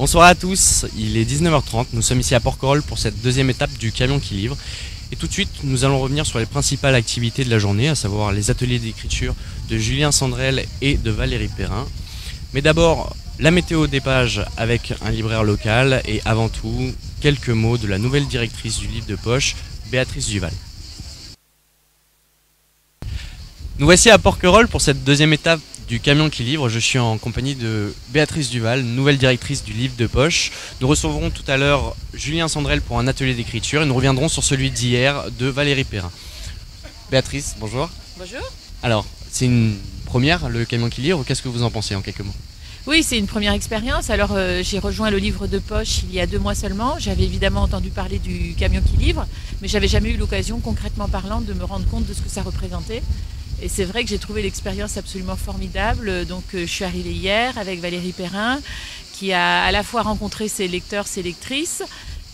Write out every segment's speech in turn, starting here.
Bonsoir à tous, il est 19h30, nous sommes ici à Porquerolles pour cette deuxième étape du camion qui livre. Et tout de suite, nous allons revenir sur les principales activités de la journée, à savoir les ateliers d'écriture de Julien Sandrel et de Valérie Perrin. Mais d'abord, la météo des pages avec un libraire local et avant tout, quelques mots de la nouvelle directrice du livre de poche, Béatrice Duval. Nous voici à Porquerolles pour cette deuxième étape du camion qui livre. Je suis en compagnie de Béatrice Duval, nouvelle directrice du livre de poche. Nous recevrons tout à l'heure Julien Sandrel pour un atelier d'écriture et nous reviendrons sur celui d'hier de Valérie Perrin. Béatrice, bonjour. Bonjour. Alors, c'est une première, le camion qui livre. Qu'est-ce que vous en pensez en quelques mots? Oui, c'est une première expérience. Alors, j'ai rejoint le livre de poche il y a 2 mois seulement. J'avais évidemment entendu parler du camion qui livre, mais j'avais jamais eu l'occasion, concrètement parlant, de me rendre compte de ce que ça représentait. Et c'est vrai que j'ai trouvé l'expérience absolument formidable. Donc je suis arrivée hier avec Valérie Perrin, qui a à la fois rencontré ses lecteurs, ses lectrices,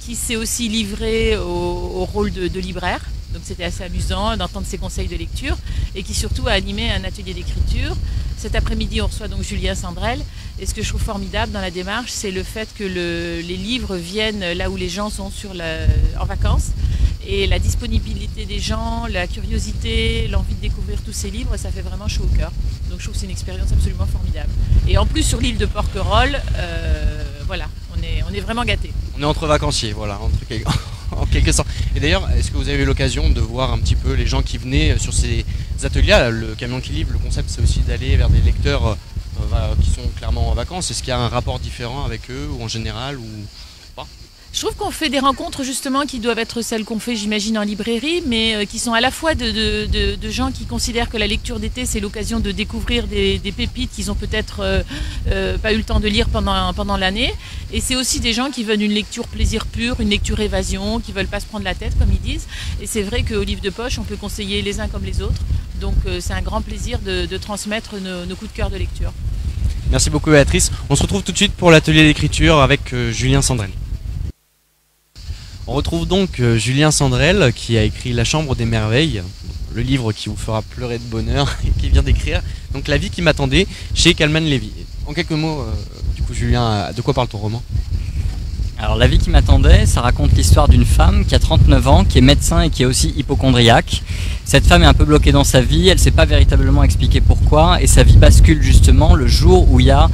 qui s'est aussi livrée au rôle de libraire. Donc c'était assez amusant d'entendre ses conseils de lecture et qui surtout a animé un atelier d'écriture. Cet après-midi, on reçoit donc Julien Sandrel. Et ce que je trouve formidable dans la démarche, c'est le fait que les livres viennent là où les gens sont en vacances. Et la disponibilité des gens, la curiosité, l'envie de découvrir tous ces livres, ça fait vraiment chaud au cœur. Donc je trouve que c'est une expérience absolument formidable. Et en plus sur l'île de Porquerolles, voilà, on est vraiment gâtés. On est entre vacanciers, voilà, en quelque sorte. Et d'ailleurs, est-ce que vous avez eu l'occasion de voir un petit peu les gens qui venaient sur ces ateliers? Le camion qui livre, le concept c'est aussi d'aller vers des lecteurs qui sont clairement en vacances. Est-ce qu'il y a un rapport différent avec eux ou en général ou pas? Je trouve qu'on fait des rencontres justement qui doivent être celles qu'on fait, j'imagine, en librairie, mais qui sont à la fois de gens qui considèrent que la lecture d'été, c'est l'occasion de découvrir des pépites qu'ils ont peut-être pas eu le temps de lire pendant l'année. Et c'est aussi des gens qui veulent une lecture plaisir pur, une lecture évasion, qui veulent pas se prendre la tête, comme ils disent. Et c'est vrai qu'au livre de poche, on peut conseiller les uns comme les autres. Donc c'est un grand plaisir de transmettre nos coups de cœur de lecture. Merci beaucoup Béatrice. On se retrouve tout de suite pour l'atelier d'écriture avec Julien Sandrel. On retrouve donc Julien Sandrel qui a écrit La Chambre des Merveilles, le livre qui vous fera pleurer de bonheur et qui vient d'écrire donc La vie qui m'attendait chez Kalman Levy. En quelques mots, du coup Julien, de quoi parle ton roman? Alors La vie qui m'attendait, ça raconte l'histoire d'une femme qui a 39 ans, qui est médecin et qui est aussi hypocondriaque. Cette femme est un peu bloquée dans sa vie, elle ne sait pas véritablement expliquer pourquoi et sa vie bascule justement le jour où il y a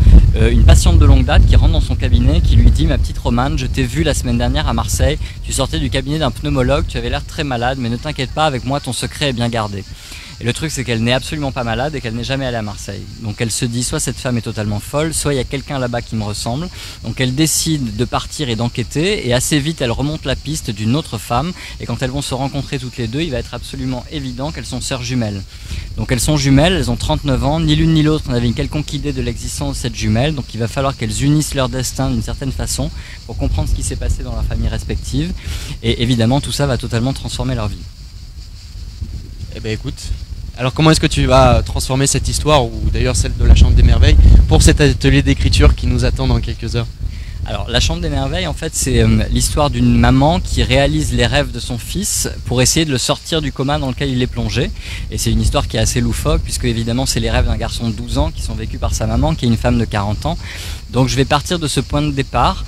une patiente de longue date qui rentre dans son cabinet, qui lui dit « Ma petite Romane, je t'ai vue la semaine dernière à Marseille, tu sortais du cabinet d'un pneumologue, tu avais l'air très malade, mais ne t'inquiète pas, avec moi ton secret est bien gardé ». Et le truc c'est qu'elle n'est absolument pas malade et qu'elle n'est jamais allée à Marseille. Donc elle se dit soit cette femme est totalement folle, soit il y a quelqu'un là-bas qui me ressemble. Donc elle décide de partir et d'enquêter et assez vite elle remonte la piste d'une autre femme et quand elles vont se rencontrer toutes les deux, il va être absolument évident qu'elles sont sœurs jumelles. Donc elles sont jumelles, elles ont 39 ans, ni l'une ni l'autre n'avait une quelconque idée de l'existence de cette jumelle, donc il va falloir qu'elles unissent leur destin d'une certaine façon pour comprendre ce qui s'est passé dans leur famille respective et évidemment tout ça va totalement transformer leur vie. Eh ben écoute, alors comment est-ce que tu vas transformer cette histoire, ou d'ailleurs celle de La Chambre des Merveilles, pour cet atelier d'écriture qui nous attend dans quelques heures? Alors La Chambre des Merveilles, en fait, c'est l'histoire d'une maman qui réalise les rêves de son fils pour essayer de le sortir du coma dans lequel il est plongé. Et c'est une histoire qui est assez loufoque, puisque évidemment c'est les rêves d'un garçon de 12 ans qui sont vécus par sa maman, qui est une femme de 40 ans. Donc je vais partir de ce point de départ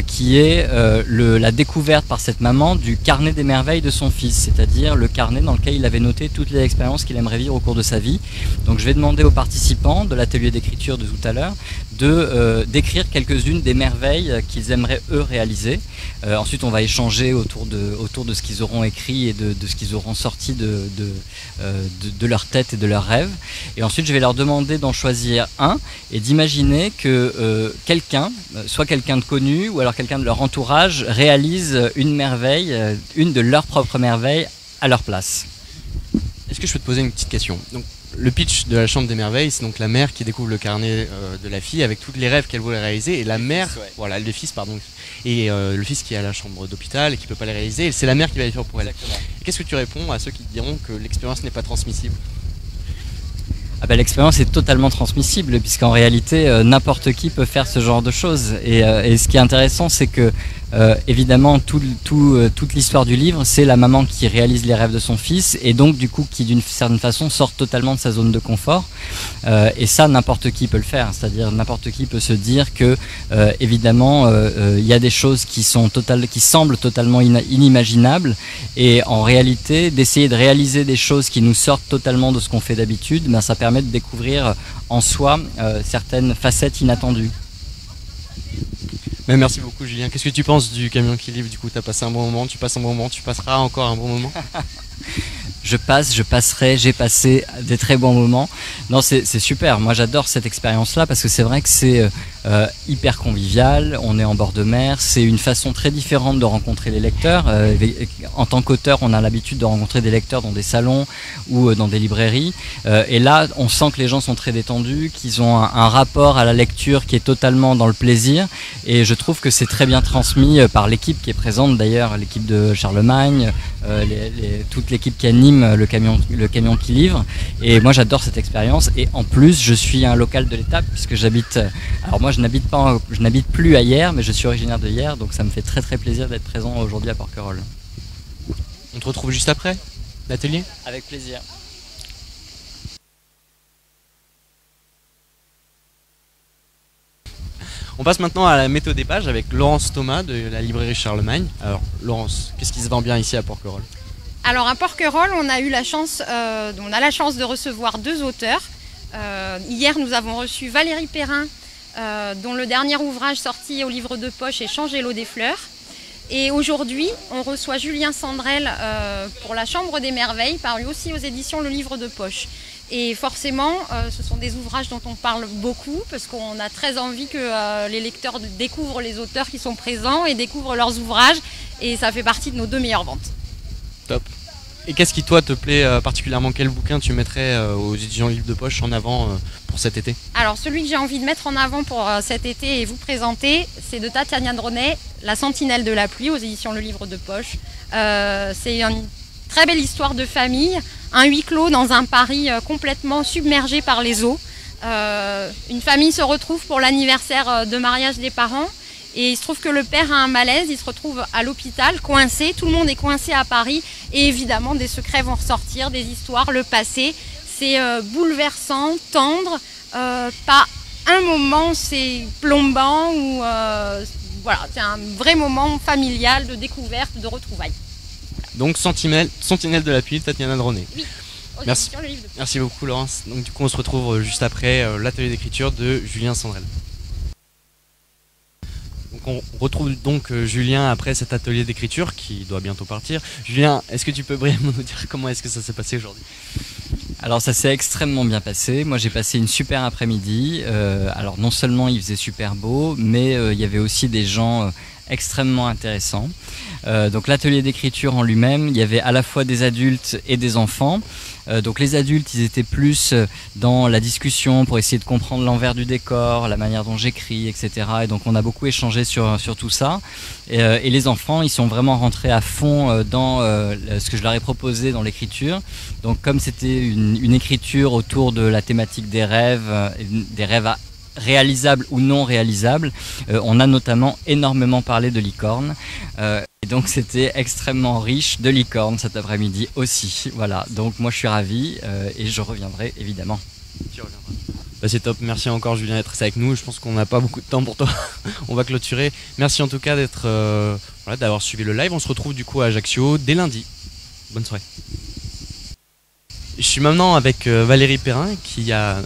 qui est la découverte par cette maman du carnet des merveilles de son fils, c'est-à-dire le carnet dans lequel il avait noté toutes les expériences qu'il aimerait vivre au cours de sa vie. Donc je vais demander aux participants de l'atelier d'écriture de tout à l'heure d'écrire quelques-unes des merveilles qu'ils aimeraient eux réaliser. Ensuite on va échanger autour de ce qu'ils auront écrit et de ce qu'ils auront sorti de leur tête et de leurs rêves. Et ensuite je vais leur demander d'en choisir un et d'imaginer que quelqu'un, soit quelqu'un de connu ou alors quelqu'un de leur entourage réalise une merveille, une de leurs propres merveilles à leur place. Est-ce que je peux te poser une petite question? Donc, le pitch de La Chambre des Merveilles, c'est donc la mère qui découvre le carnet de la fille avec tous les rêves qu'elle voulait réaliser et la mère, voilà, le fils pardon, et le fils qui est à la chambre d'hôpital et qui peut pas les réaliser, et c'est la mère qui va les faire pour elle. Qu'est-ce que tu réponds à ceux qui te diront que l'expérience n'est pas transmissible? Ah ben, l'expérience est totalement transmissible puisqu'en réalité n'importe qui peut faire ce genre de choses et ce qui est intéressant c'est que évidemment, toute l'histoire du livre, c'est la maman qui réalise les rêves de son fils et donc du coup qui d'une certaine façon sort totalement de sa zone de confort. Et ça, n'importe qui peut le faire, c'est-à-dire n'importe qui peut se dire que évidemment il y a des choses qui semblent totalement inimaginables, et en réalité d'essayer de réaliser des choses qui nous sortent totalement de ce qu'on fait d'habitude, ben, ça permet de découvrir en soi certaines facettes inattendues. Mais merci beaucoup Julien. Qu'est-ce que tu penses du camion qui livre? Du coup, tu as passé un bon moment, tu passes un bon moment, tu passeras encore un bon moment? Je passerai, j'ai passé des très bons moments. Non, c'est super. Moi, j'adore cette expérience-là parce que c'est vrai que c'est hyper convivial. On est en bord de mer. C'est une façon très différente de rencontrer les lecteurs. En tant qu'auteur, on a l'habitude de rencontrer des lecteurs dans des salons ou dans des librairies. Et là, on sent que les gens sont très détendus, qu'ils ont un rapport à la lecture qui est totalement dans le plaisir. Et je trouve que c'est très bien transmis par l'équipe qui est présente d'ailleurs, l'équipe de Charlemagne, toute l'équipe qui anime le camion qui livre. Et moi j'adore cette expérience, et en plus je suis un local de l'étape puisque alors moi je n'habite plus à Hyères, mais je suis originaire de Hyères, donc ça me fait très très plaisir d'être présent aujourd'hui à Porquerolles. On te retrouve juste après l'atelier? Avec plaisir. On passe maintenant à la méthode des pages avec Laurence Thomas de la librairie Charlemagne. Alors Laurence, qu'est-ce qui se vend bien ici à Porquerolles? Alors à Porquerolles, on a la chance de recevoir 2 auteurs. Hier, nous avons reçu Valérie Perrin, dont le dernier ouvrage sorti au livre de poche est Changer l'eau des fleurs. Et aujourd'hui, on reçoit Julien Sandrel pour La Chambre des merveilles, paru aussi aux éditions Le Livre de poche. Et forcément, ce sont des ouvrages dont on parle beaucoup parce qu'on a très envie que les lecteurs découvrent les auteurs qui sont présents et découvrent leurs ouvrages. Et ça fait partie de nos 2 meilleures ventes. Top. Et qu'est-ce qui toi te plaît particulièrement? Quel bouquin tu mettrais aux éditions Livre de poche en avant pour cet été? Alors celui que j'ai envie de mettre en avant pour cet été et vous présenter, c'est de Tatiana Dronet, La Sentinelle de la pluie aux éditions Le Livre de poche. C'est une très belle histoire de famille, un huis clos dans un Paris complètement submergé par les eaux. Une famille se retrouve pour l'anniversaire de mariage des parents. Et il se trouve que le père a un malaise, il se retrouve à l'hôpital, coincé, tout le monde est coincé à Paris. Et évidemment, des secrets vont ressortir, des histoires, le passé. C'est bouleversant, tendre, pas un moment c'est plombant, ou voilà, c'est un vrai moment familial de découverte, de retrouvailles. Donc Sentinelle de la pluie, Tatiana Dronet. Oui. Merci. Merci beaucoup Laurence. Donc du coup on se retrouve juste après l'atelier d'écriture de Julien Sandrel. On retrouve donc Julien après cet atelier d'écriture qui doit bientôt partir. Julien, est-ce que tu peux brièvement nous dire comment est-ce que ça s'est passé aujourd'hui? Alors ça s'est extrêmement bien passé. Moi j'ai passé une super après-midi. Alors non seulement il faisait super beau, mais il y avait aussi des gens extrêmement intéressants. Donc l'atelier d'écriture en lui-même, il y avait à la fois des adultes et des enfants. Donc les adultes, ils étaient plus dans la discussion pour essayer de comprendre l'envers du décor, la manière dont j'écris, etc. Et donc on a beaucoup échangé sur tout ça. Et les enfants, ils sont vraiment rentrés à fond dans ce que je leur ai proposé dans l'écriture. Donc comme c'était une écriture autour de la thématique des rêves réalisables ou non réalisables, on a notamment énormément parlé de licorne. Et donc c'était extrêmement riche de licorne cet après-midi aussi. Voilà, donc moi je suis ravi et je reviendrai évidemment. Tu reviendras. Bah, c'est top, merci encore Julien d'être resté avec nous. Je pense qu'on n'a pas beaucoup de temps pour toi. On va clôturer. Merci en tout cas d'avoir suivi le live. On se retrouve du coup à Ajaccio dès lundi. Bonne soirée. Je suis maintenant avec Valérie Perrin qui a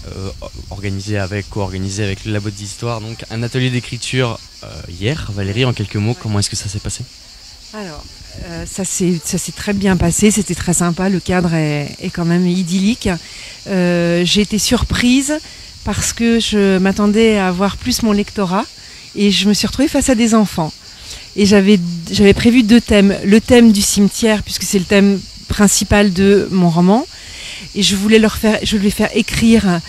co-organisé avec le Labo d'Histoire donc un atelier d'écriture hier. Valérie, en quelques mots, comment est-ce que ça s'est passé? Alors, ça s'est très bien passé, c'était très sympa, le cadre est quand même idyllique. J'ai été surprise parce que je m'attendais à voir plus mon lectorat et je me suis retrouvée face à des enfants. Et j'avais prévu 2 thèmes. Le thème du cimetière, puisque c'est le thème principal de mon roman. Et je voulais faire écrire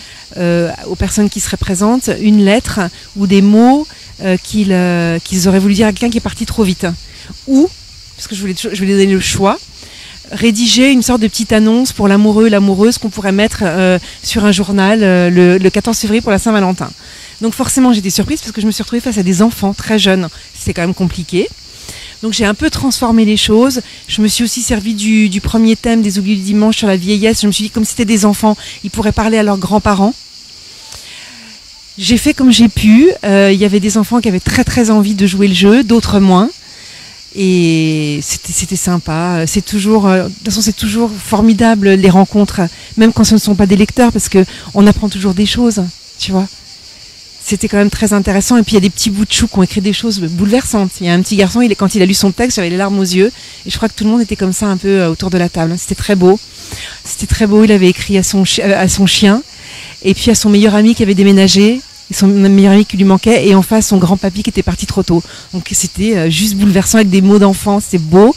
aux personnes qui seraient présentes une lettre ou des mots qu'ils auraient voulu dire à quelqu'un qui est parti trop vite. Ou, parce que je voulais donner le choix, rédiger une sorte de petite annonce pour l'amoureux, l'amoureuse qu'on pourrait mettre sur un journal le 14 février pour la Saint-Valentin. Donc forcément j'étais surprise parce que je me suis retrouvée face à des enfants très jeunes. C'est quand même compliqué. Donc j'ai un peu transformé les choses. Je me suis aussi servi du premier thème des Oubliés du dimanche sur la vieillesse. Je me suis dit, comme c'était des enfants, ils pourraient parler à leurs grands-parents. J'ai fait comme j'ai pu. Il y avait des enfants qui avaient très très envie de jouer le jeu, d'autres moins. Et c'était sympa. C'est toujours, de toute façon, c'est toujours formidable les rencontres, même quand ce ne sont pas des lecteurs, parce que on apprend toujours des choses, tu vois. C'était quand même très intéressant. Et puis il y a des petits bouts de chou qui ont écrit des choses bouleversantes. Il y a un petit garçon, quand il a lu son texte, j'avais les larmes aux yeux. Et je crois que tout le monde était comme ça un peu autour de la table. C'était très beau. C'était très beau. Il avait écrit à son chien, et puis à son meilleur ami qui avait déménagé. Et son meilleur ami qui lui manquait, et en face son grand-papy qui était parti trop tôt. Donc c'était juste bouleversant avec des mots d'enfant, c'était beau.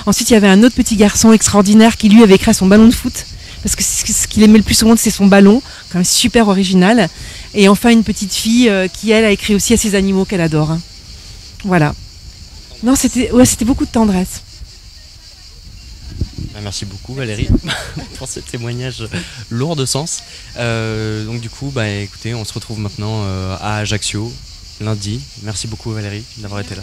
Ensuite il y avait un autre petit garçon extraordinaire qui lui avait écrit à son ballon de foot, parce que ce qu'il aimait le plus au monde c'est son ballon, quand même super original. Et enfin une petite fille qui elle a écrit aussi à ses animaux qu'elle adore. Hein. Voilà. Non, c'était beaucoup de tendresse. Merci beaucoup Valérie pour ce témoignage lourd de sens. Donc du coup, écoutez, on se retrouve maintenant à Ajaccio lundi. Merci beaucoup Valérie d'avoir été là.